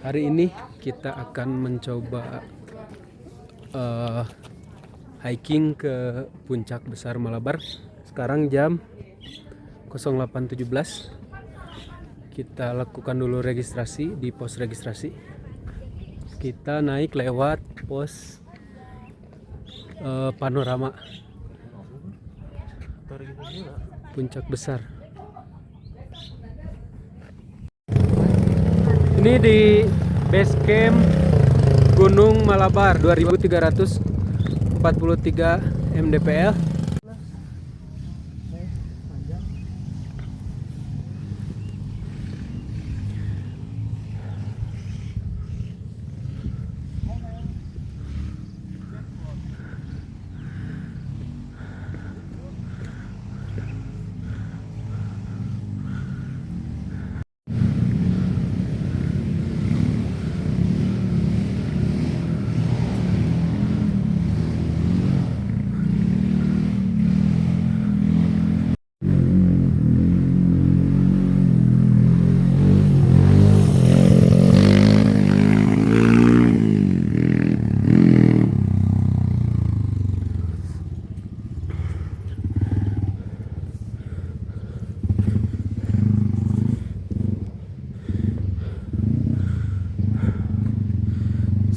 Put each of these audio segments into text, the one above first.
Hari ini kita akan mencoba hiking ke puncak besar Malabar. Sekarang jam 08.17. Kita lakukan dulu registrasi di pos registrasi. Kita naik lewat pos panorama puncak besar. Ini di base camp Gunung Malabar 2343 mdpl.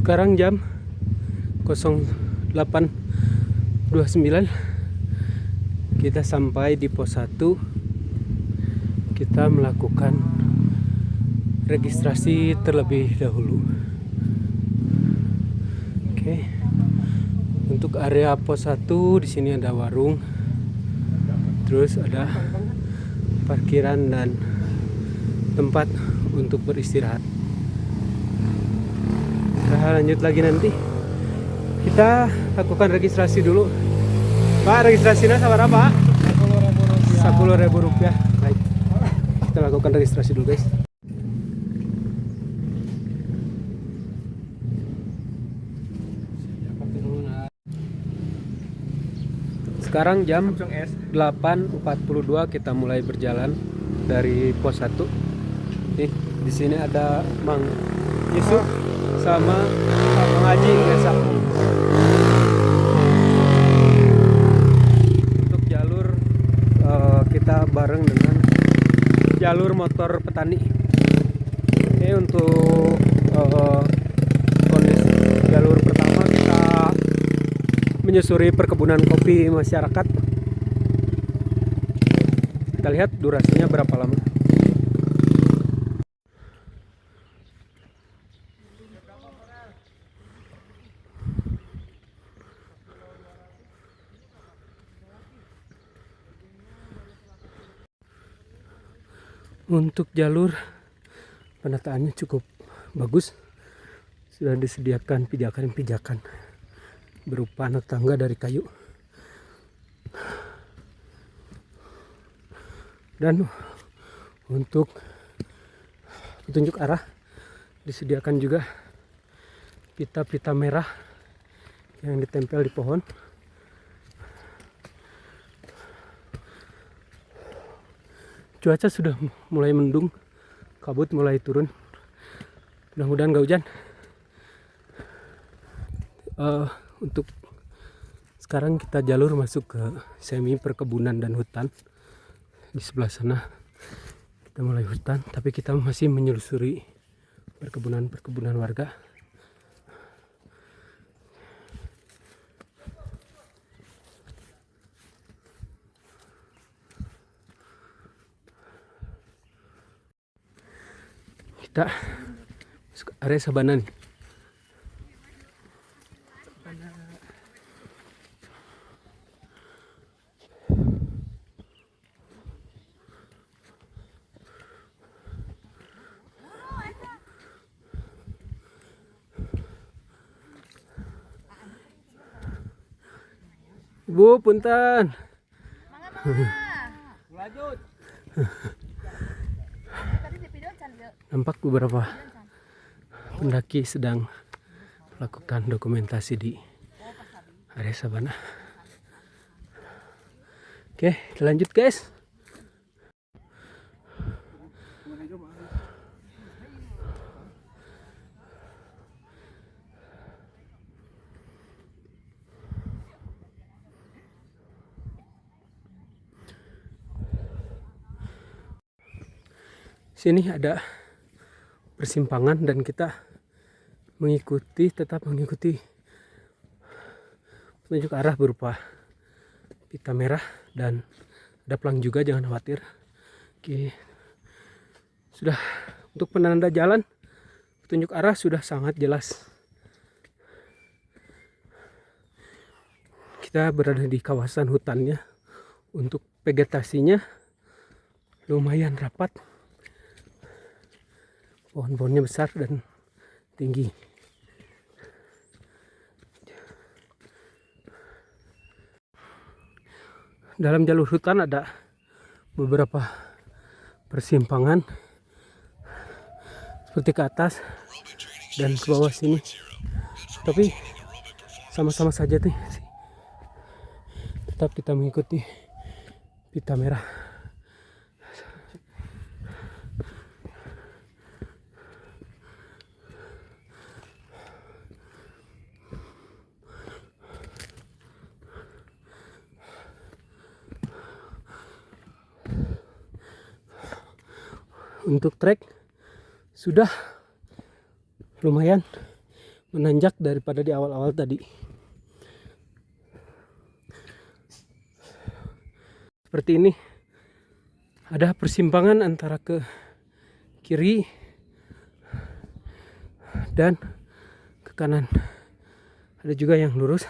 Sekarang jam 08.29. Kita sampai di pos 1. Kita melakukan registrasi terlebih dahulu. Oke. Untuk area pos 1 di sini ada warung. Terus ada parkiran dan tempat untuk beristirahat. Kita lanjut lagi nanti. Kita lakukan registrasi dulu. Pak, registrasinya sabar apa? Rp10.000. Baik. Kita lakukan registrasi dulu, guys. Sekarang jam 8.42, kita mulai berjalan dari pos 1. Nih, di sini ada Mang Yusuf sama Mang Haji Desa. Untuk jalur kita bareng dengan jalur motor petani. Oke, untuk kondisi jalur pertama kita menyusuri perkebunan kopi masyarakat. Kita lihat durasinya berapa lama. Untuk jalur penataannya cukup bagus. Sudah disediakan pijakan-pijakan berupa tangga dari kayu. Dan untuk petunjuk arah disediakan juga pita-pita merah yang ditempel di pohon. Cuaca sudah mulai mendung, kabut mulai turun. Mudah-mudahan gak hujan. Untuk sekarang kita jalur masuk ke semi perkebunan dan hutan. Di sebelah sana kita mulai hutan, tapi kita masih menyelusuri perkebunan warga. Kita masuk ke area sabana nih. Ibu, punten. Lanjut. Nampak beberapa pendaki sedang melakukan dokumentasi di area sabana. Oke, kita lanjut, guys. Sini ada persimpangan dan kita tetap mengikuti petunjuk arah berupa pita merah dan ada pelang juga, jangan khawatir. Oke. Sudah untuk penanda jalan, petunjuk arah sudah sangat jelas. Kita berada di kawasan hutannya. Untuk vegetasinya lumayan rapat. Pohon-pohonnya besar dan tinggi. Dalam jalur hutan ada beberapa persimpangan seperti ke atas dan ke bawah sini. Tapi sama-sama saja nih. Tetap kita mengikuti pita merah. Untuk trek sudah lumayan menanjak daripada di awal-awal tadi. Seperti ini, ada persimpangan antara ke kiri dan ke kanan. Ada juga yang lurus.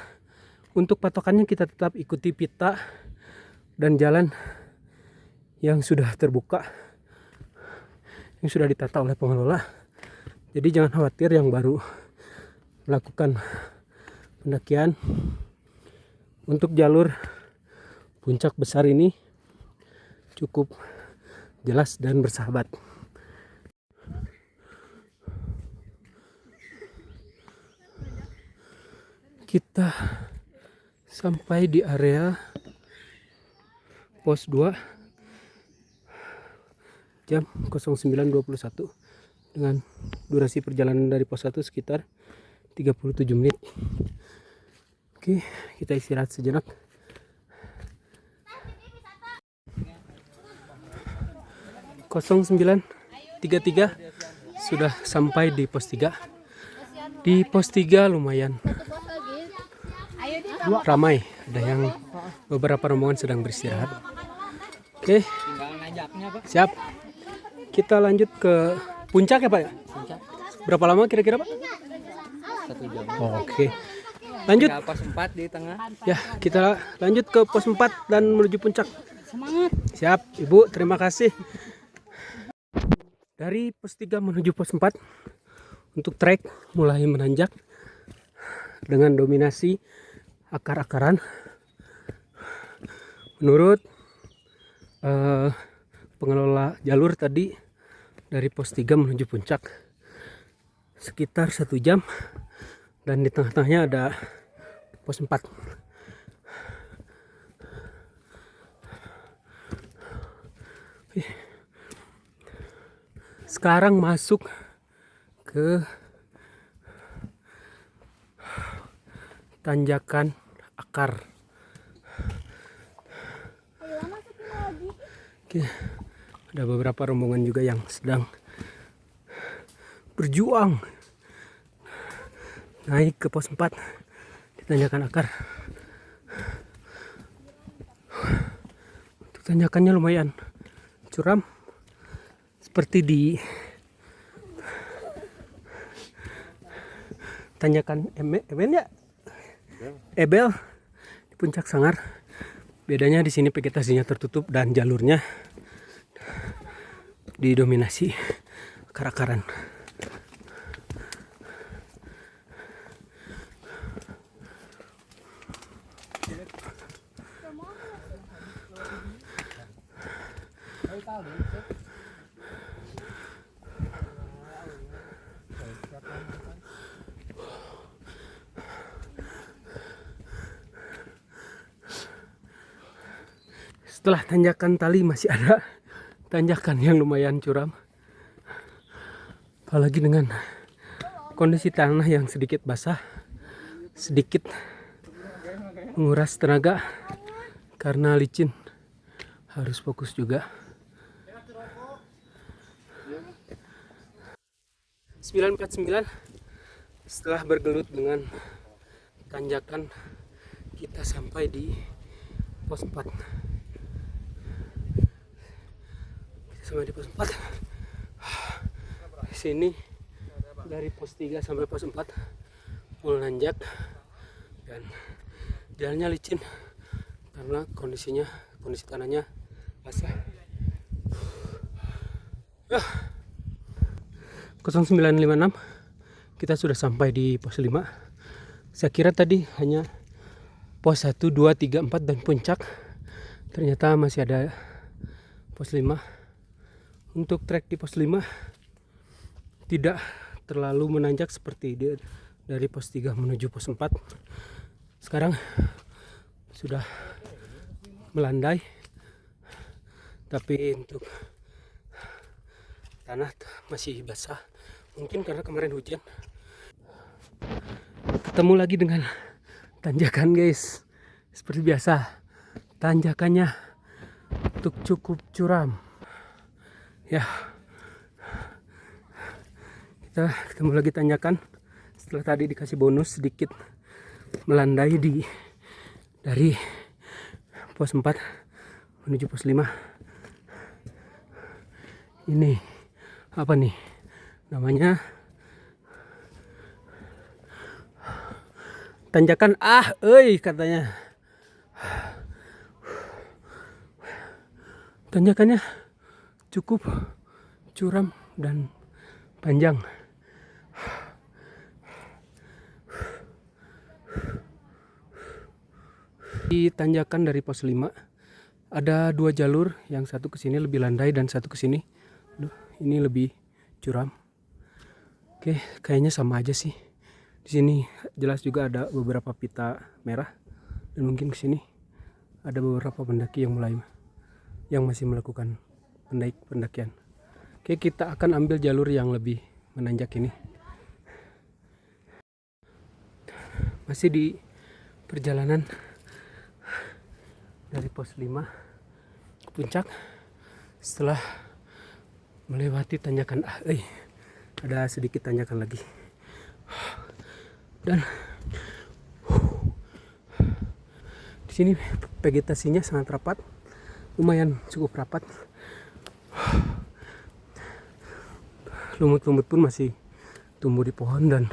Untuk patokannya kita tetap ikuti pita dan jalan yang sudah terbuka, yang sudah ditata oleh pengelola. Jadi jangan khawatir yang baru melakukan pendakian. Untuk jalur puncak besar ini cukup jelas dan bersahabat. Kita sampai di area pos 2 jam 09.21 dengan durasi perjalanan dari pos 1 sekitar 37 menit. Oke, kita istirahat sejenak. Kosong 9:33 sudah sampai di pos 3. Di pos 3 lumayan ramai, ada yang beberapa rombongan sedang beristirahat. Oke, siap. Kita lanjut ke puncak ya Pak ya? Berapa lama kira-kira Pak? 1 jam. Oke. Lanjut. Pos 4 di tengah. Ya, kita lanjut ke pos 4 dan menuju puncak. Semangat. Siap, Ibu. Terima kasih. Dari pos 3 menuju pos 4 untuk trek mulai menanjak dengan dominasi akar-akaran. Menurut pengelola jalur tadi, dari pos 3 menuju puncak sekitar 1 jam dan di tengah-tengahnya ada pos 4. Sekarang masuk ke tanjakan akar. Oke, ada beberapa rombongan juga yang sedang berjuang naik ke pos 4 di tanjakan akar. Untuk tanjakannya lumayan curam, seperti di tanjakan Ebel di puncak Sangar. Bedanya di sini vegetasinya tertutup dan jalurnya didominasi akar-akaran. Setelah tanjakan tali masih ada tanjakan yang lumayan curam, apalagi dengan kondisi tanah yang sedikit basah, sedikit menguras tenaga karena licin, harus fokus juga. 949. Setelah bergelut dengan tanjakan, kita sampai di pos 4. Kita sampai di pos 4. Di sini dari pos 3 sampai pos 4 full nanjak dan jalannya licin karena kondisi tanahnya basah. 0956 kita sudah sampai di pos 5. Saya kira tadi hanya pos 1, 2, 3, 4 dan puncak. Ternyata masih ada pos 5. Untuk trek di pos 5 tidak terlalu menanjak seperti dari pos 3 menuju pos 4. Sekarang sudah melandai, tapi untuk tanah masih basah, mungkin karena kemarin hujan. Ketemu lagi dengan tanjakan, guys. Seperti biasa, tanjakannya cukup curam ya. Kita ketemu lagi tanjakan setelah tadi dikasih bonus sedikit melandai dari pos 4 menuju pos 5. Ini apa nih namanya, tanjakan katanya. Tanjakannya cukup curam dan panjang. Di tanjakan dari pos 5 ada 2 jalur, yang satu ke sini lebih landai dan satu ke sini. Ini lebih curam. Oke, kayaknya sama aja sih. Di sini jelas juga ada beberapa pita merah dan mungkin ke sini ada beberapa pendaki yang masih melakukan pendakian. Oke, kita akan ambil jalur yang lebih menanjak ini. Masih di perjalanan dari pos 5 ke puncak setelah melewati tanjakan. Ada sedikit tanjakan lagi. Dan di sini vegetasinya sangat rapat, lumayan cukup rapat. Lumut-lumut pun masih tumbuh di pohon dan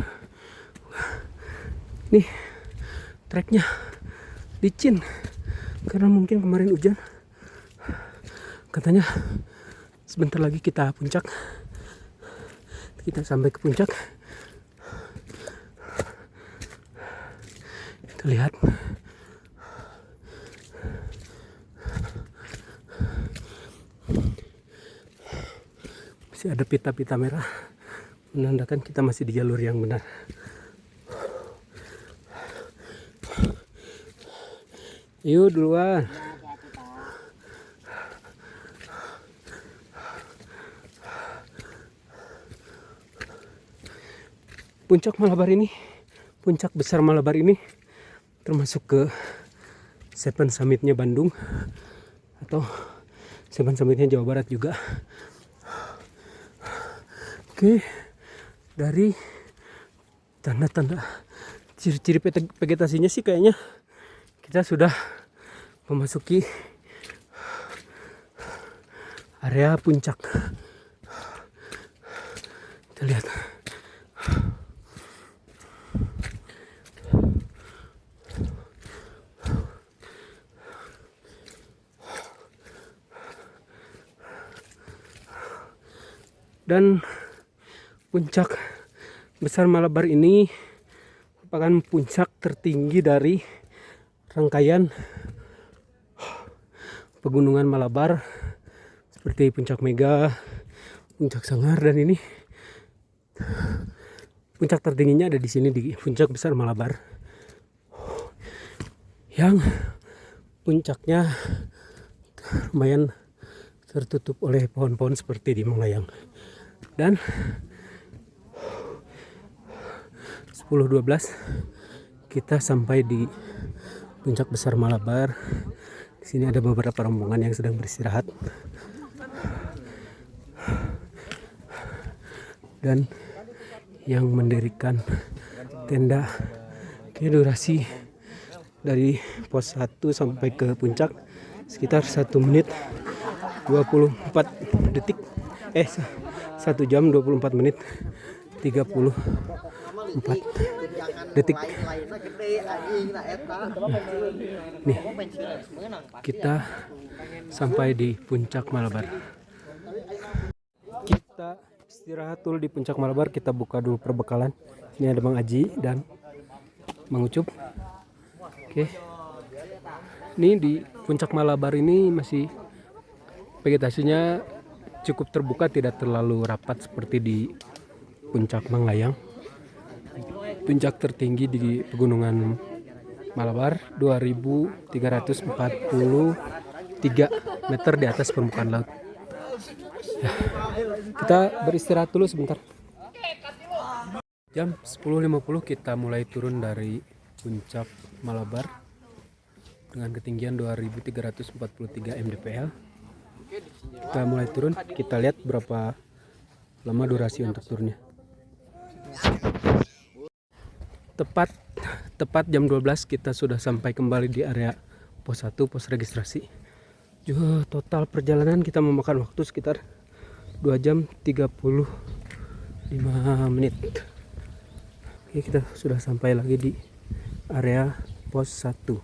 nih treknya licin karena mungkin kemarin hujan. Katanya sebentar lagi kita sampai ke puncak. Kita lihat masih ada pita-pita merah menandakan kita masih di jalur yang benar. Yuk duluan. Puncak besar Malabar ini termasuk ke Seven Summit-nya Bandung atau Seven Summit-nya Jawa Barat juga. Oke, dari tanda-tanda ciri-ciri vegetasinya sih kayaknya kita sudah memasuki area puncak. Kita lihat. Dan puncak besar Malabar ini merupakan puncak tertinggi dari rangkaian pegunungan Malabar seperti Puncak Mega, Puncak Sangar, dan ini puncak tertingginya ada di sini di puncak besar Malabar yang puncaknya lumayan tertutup oleh pohon-pohon seperti di Manglayang. Dan 10.12 kita sampai di puncak besar Malabar. Di sini ada beberapa rombongan yang sedang beristirahat. Dan yang mendirikan tenda. Oke, durasi dari pos 1 sampai ke puncak sekitar 1 menit 24 detik. 1 jam 24 menit 34 detik. Nih, kita sampai di puncak Malabar. Kita istirahat dulu di puncak Malabar, kita buka dulu perbekalan. Ini ada Bang Aji dan Bang Ucup. Oke. Ini di puncak Malabar ini masih vegetasinya cukup terbuka, tidak terlalu rapat seperti di puncak Manggayang. Puncak tertinggi di pegunungan Malabar 2343 meter di atas permukaan laut. Ya, kita beristirahat dulu sebentar. Jam 10.50 kita mulai turun dari puncak Malabar dengan ketinggian 2343 mdpl. Kita mulai turun, kita lihat berapa lama durasi untuk turunnya. Tepat jam 12 kita sudah sampai kembali di area pos 1, pos registrasi. Total perjalanan kita memakan waktu sekitar 2 jam 35 menit. Oke, kita sudah sampai lagi di area pos 1.